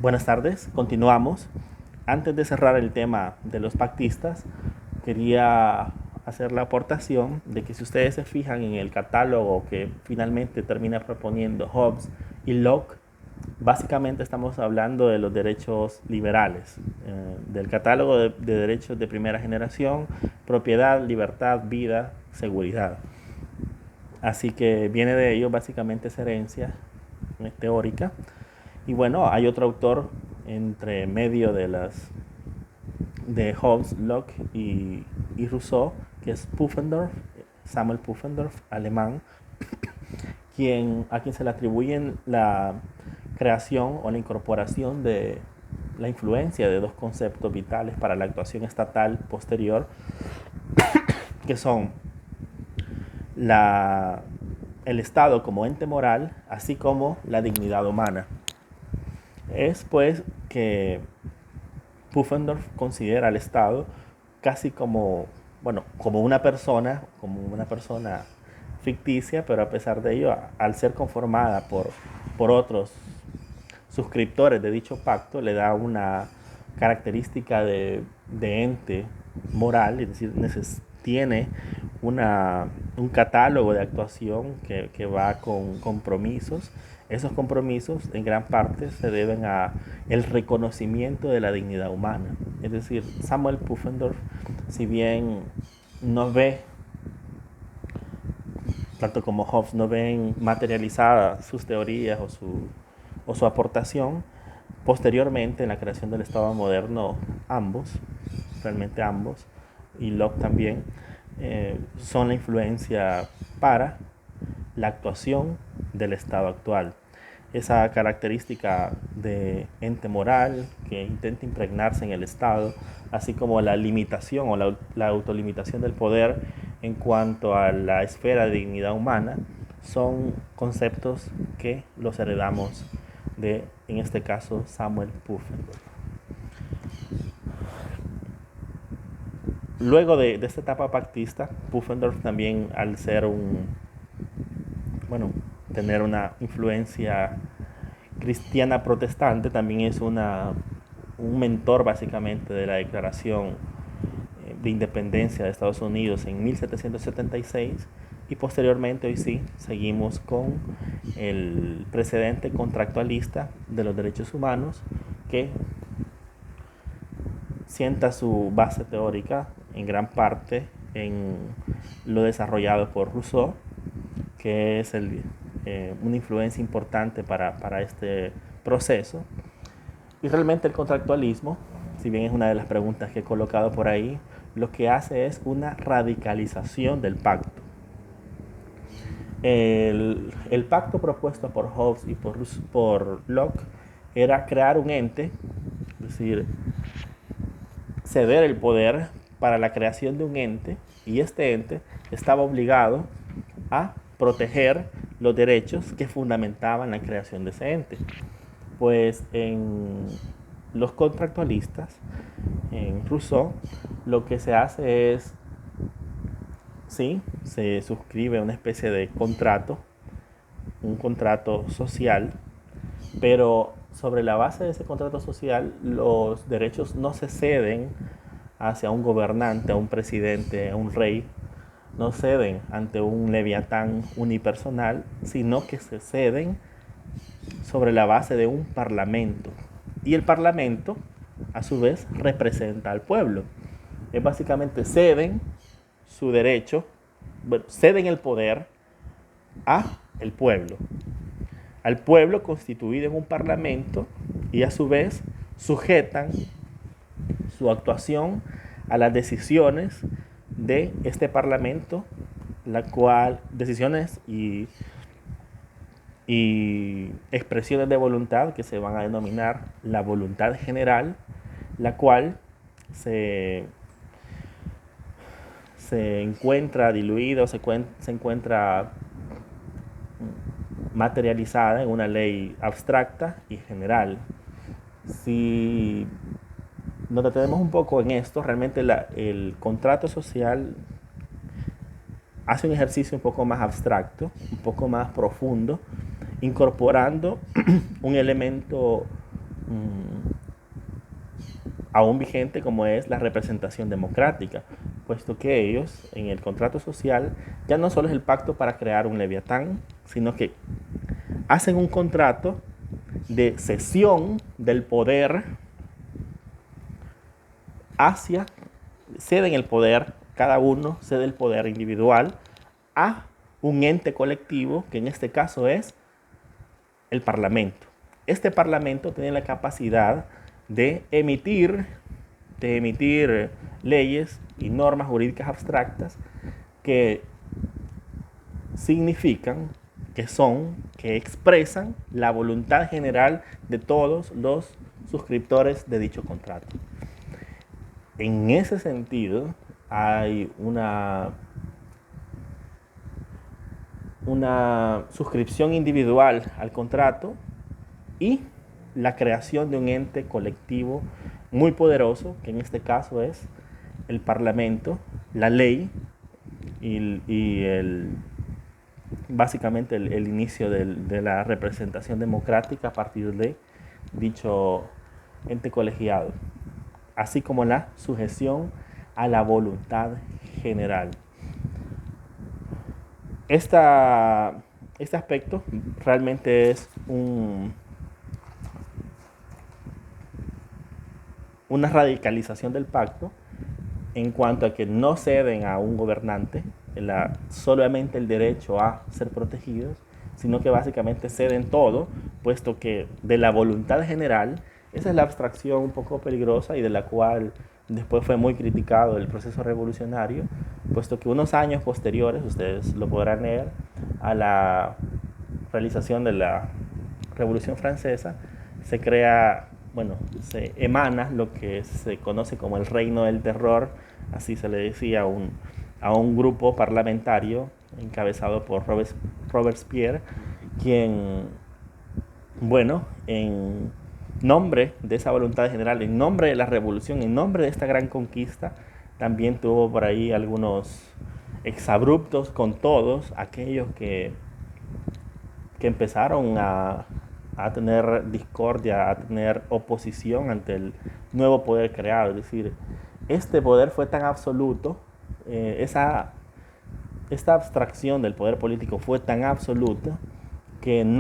Buenas tardes, continuamos. Antes de cerrar el tema de los pactistas, quería hacer la aportación de que si ustedes se fijan en el catálogo que finalmente termina proponiendo Hobbes y Locke, básicamente estamos hablando de los derechos liberales, del catálogo de derechos de primera generación: propiedad, libertad, vida, seguridad. Así que viene de ello básicamente esa herencia teórica. Y bueno, hay otro autor entre medio de Hobbes, Locke y Rousseau, que es Pufendorf, Samuel Pufendorf, alemán, a quien se le atribuyen la creación o la incorporación de la influencia de dos conceptos vitales para la actuación estatal posterior, que son la, el Estado como ente moral, así como la dignidad humana. Es pues que Pufendorf considera al Estado casi como, bueno, como una persona ficticia, pero a pesar de ello, al ser conformada por otros suscriptores de dicho pacto, le da una característica de ente moral, es decir, tiene un catálogo de actuación que va con compromisos. Esos compromisos en gran parte se deben a el reconocimiento de la dignidad humana. Es decir, Samuel Pufendorf, si bien no ve, tanto como Hobbes, no ven materializadas sus teorías o su aportación, posteriormente en la creación del Estado moderno, realmente ambos, y Locke también, son la influencia para la actuación del Estado actual. Esa característica de ente moral que intenta impregnarse en el Estado, así como la limitación o la autolimitación del poder en cuanto a la esfera de dignidad humana, son conceptos que los heredamos de, en este caso, Samuel Pufendorf. Luego de esta etapa pactista, Pufendorf también, al ser bueno, tener una influencia cristiana protestante, también es un mentor básicamente de la declaración de independencia de Estados Unidos en 1776, y posteriormente, hoy sí, seguimos con el precedente contractualista de los derechos humanos, que sienta su base teórica en gran parte en lo desarrollado por Rousseau, que es una influencia importante para este proceso. Y realmente el contractualismo, si bien es una de las preguntas que he colocado por ahí, lo que hace es una radicalización del pacto. El pacto propuesto por Hobbes y por Locke era crear un ente, es decir, ceder el poder para la creación de un ente, y este ente estaba obligado a proteger los derechos que fundamentaban la creación de ese ente. Pues en los contractualistas, en Rousseau, lo que se hace es, sí, se suscribe una especie de contrato, un contrato social, pero sobre la base de ese contrato social los derechos no se ceden hacia un gobernante, a un presidente, a un rey, no ceden ante un leviatán unipersonal, sino que se ceden sobre la base de un parlamento. Y el parlamento, a su vez, representa al pueblo. Es básicamente ceden su derecho, bueno, ceden el poder a el pueblo. Al pueblo constituido en un parlamento, y a su vez sujetan su actuación a las decisiones de este parlamento, la cual decisiones y expresiones de voluntad que se van a denominar la voluntad general, la cual se, se encuentra diluida o se encuentra materializada en una ley abstracta y general. Si nos detenemos un poco en esto, realmente el contrato social hace un ejercicio un poco más abstracto, un poco más profundo, incorporando un elemento aún vigente, como es la representación democrática, puesto que ellos en el contrato social ya no solo es el pacto para crear un leviatán, sino que hacen un contrato de cesión del poder hacia, ceden el poder, cada uno cede el poder individual a un ente colectivo, que en este caso es el Parlamento. Este Parlamento tiene la capacidad de emitir leyes y normas jurídicas abstractas que significan, que expresan la voluntad general de todos los suscriptores de dicho contrato. En ese sentido, hay una suscripción individual al contrato y la creación de un ente colectivo muy poderoso, que en este caso es el Parlamento, la ley y básicamente el inicio de la representación democrática a partir de dicho ente colegiado, así como la sujeción a la voluntad general. Este aspecto realmente es una radicalización del pacto en cuanto a que no ceden a un gobernante solamente el derecho a ser protegidos, sino que básicamente ceden todo, puesto que de la voluntad general, esa es la abstracción un poco peligrosa y de la cual después fue muy criticado el proceso revolucionario, puesto que unos años posteriores, ustedes lo podrán leer, a la realización de la Revolución Francesa, se crea, se emana lo que se conoce como el Reino del Terror, así se le decía a un grupo parlamentario encabezado por Robespierre, quien, en nombre de esa voluntad general, en nombre de la revolución, en nombre de esta gran conquista, también tuvo por ahí algunos exabruptos con todos aquellos que empezaron a tener discordia, a tener oposición ante el nuevo poder creado. Es decir, este poder fue tan absoluto, esta abstracción del poder político fue tan absoluta en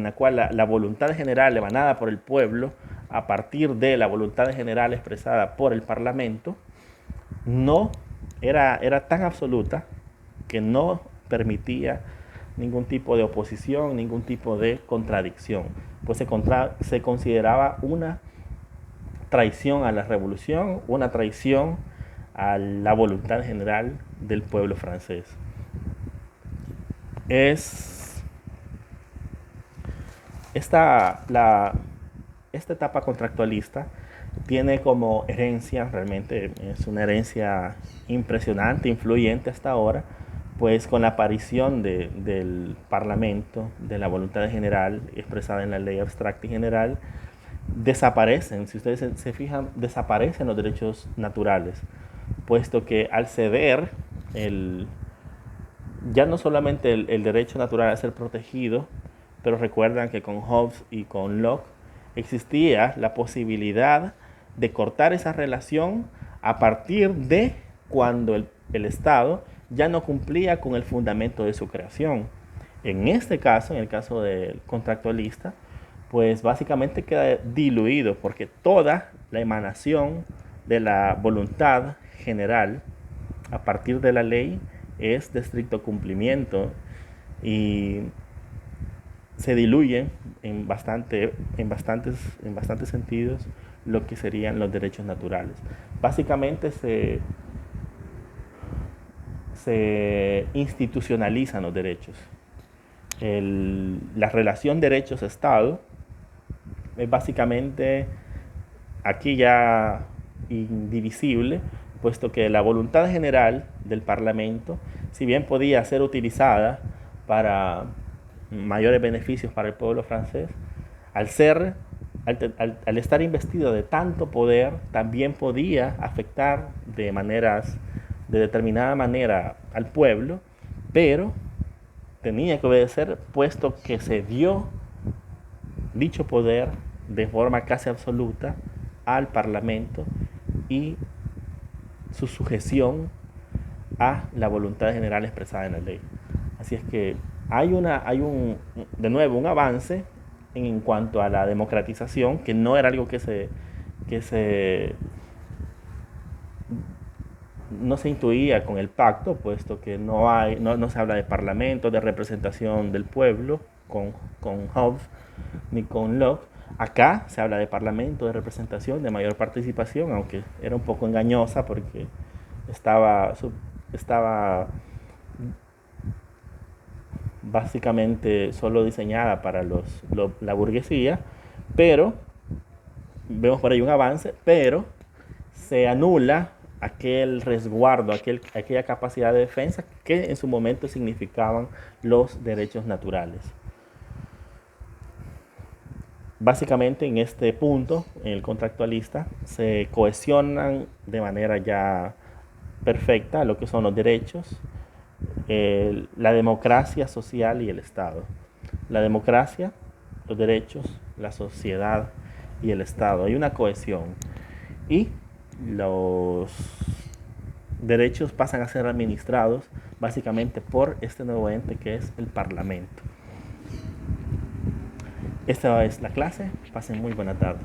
la cual la voluntad general emanada por el pueblo, a partir de la voluntad general expresada por el Parlamento, no era tan absoluta que no permitía ningún tipo de oposición, ningún tipo de contradicción, pues se consideraba una traición a la revolución, una traición a la voluntad general del pueblo francés. Esta etapa contractualista tiene como herencia, realmente es una herencia impresionante, influyente hasta ahora, pues con la aparición del Parlamento, de la voluntad general expresada en la ley abstracta y general, desaparecen, si ustedes se fijan, desaparecen los derechos naturales, puesto que al ceder ya no solamente el derecho natural a ser protegido, pero recuerdan que con Hobbes y con Locke existía la posibilidad de cortar esa relación a partir de cuando el Estado ya no cumplía con el fundamento de su creación. En este caso, en el caso del contractualista, pues básicamente queda diluido porque toda la emanación de la voluntad general a partir de la ley es de estricto cumplimiento y se diluye en bastantes sentidos lo que serían los derechos naturales. Básicamente se institucionalizan los derechos. La relación derechos-Estado es básicamente aquí ya indivisible, puesto que la voluntad general del Parlamento, si bien podía ser utilizada para mayores beneficios para el pueblo francés, al estar investido de tanto poder, también podía afectar de determinada manera al pueblo, pero tenía que obedecer, puesto que se dio dicho poder de forma casi absoluta al Parlamento y su sujeción a la voluntad general expresada en la ley. Así es que de nuevo, un avance en cuanto a la democratización, que no era algo no se intuía con el pacto, puesto que no se habla de parlamento, de representación del pueblo con Hobbes ni con Locke. Acá se habla de parlamento, de representación, de mayor participación, aunque era un poco engañosa porque estaba básicamente solo diseñada para la burguesía, pero vemos por ahí un avance, pero se anula aquel resguardo, aquella capacidad de defensa que en su momento significaban los derechos naturales. Básicamente en este punto, en el contractualista, se cohesionan de manera ya perfecta lo que son los derechos, la democracia social y el Estado. La democracia, los derechos, la sociedad y el Estado. Hay una cohesión. Y los derechos pasan a ser administrados básicamente por este nuevo ente que es el Parlamento. Esta es la clase. Pasen muy buena tarde.